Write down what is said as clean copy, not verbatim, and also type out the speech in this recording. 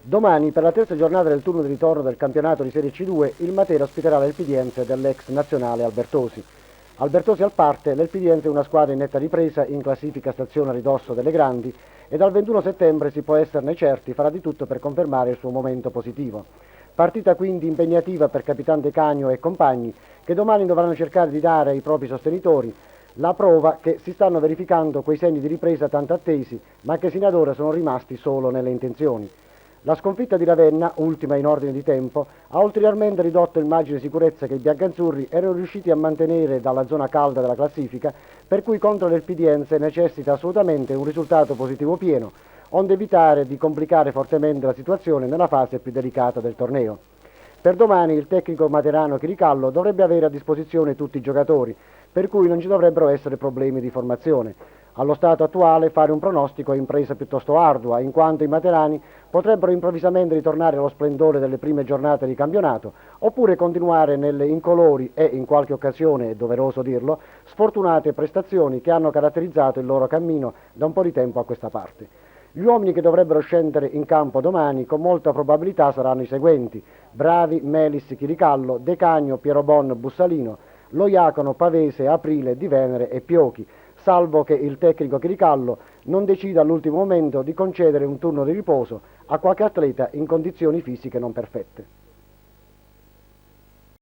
Domani, per la terza giornata del turno di ritorno del campionato di Serie C2, il Matera ospiterà l'Elpidiense dell'ex nazionale Albertosi. Albertosi al parte, l'Elpidiense è una squadra in netta ripresa, in classifica stazione a ridosso delle grandi e dal 21 settembre si può esserne certi farà di tutto per confermare il suo momento positivo. Partita quindi impegnativa per Capitan De Cagno e compagni che domani dovranno cercare di dare ai propri sostenitori la prova che si stanno verificando quei segni di ripresa tanto attesi ma che sino ad ora sono rimasti solo nelle intenzioni. La sconfitta di Ravenna, ultima in ordine di tempo, ha ulteriormente ridotto il margine di sicurezza che i biancazzurri erano riusciti a mantenere dalla zona calda della classifica, per cui contro l'Elpidiense necessita assolutamente un risultato positivo pieno, onde evitare di complicare fortemente la situazione nella fase più delicata del torneo. Per domani il tecnico materano Chiricallo dovrebbe avere a disposizione tutti i giocatori, per cui non ci dovrebbero essere problemi di formazione. Allo stato attuale fare un pronostico è impresa piuttosto ardua, in quanto i materani potrebbero improvvisamente ritornare allo splendore delle prime giornate di campionato, oppure continuare nelle incolori e, in qualche occasione, è doveroso dirlo, sfortunate prestazioni che hanno caratterizzato il loro cammino da un po' di tempo a questa parte. Gli uomini che dovrebbero scendere in campo domani con molta probabilità saranno i seguenti: Bravi, Melis, Chiricallo, De Cagno, Pierobon, Bussalino, Loiacono, Pavese, Aprile, Di Venere e Piochi, salvo che il tecnico Chiricallo non decida all'ultimo momento di concedere un turno di riposo a qualche atleta in condizioni fisiche non perfette.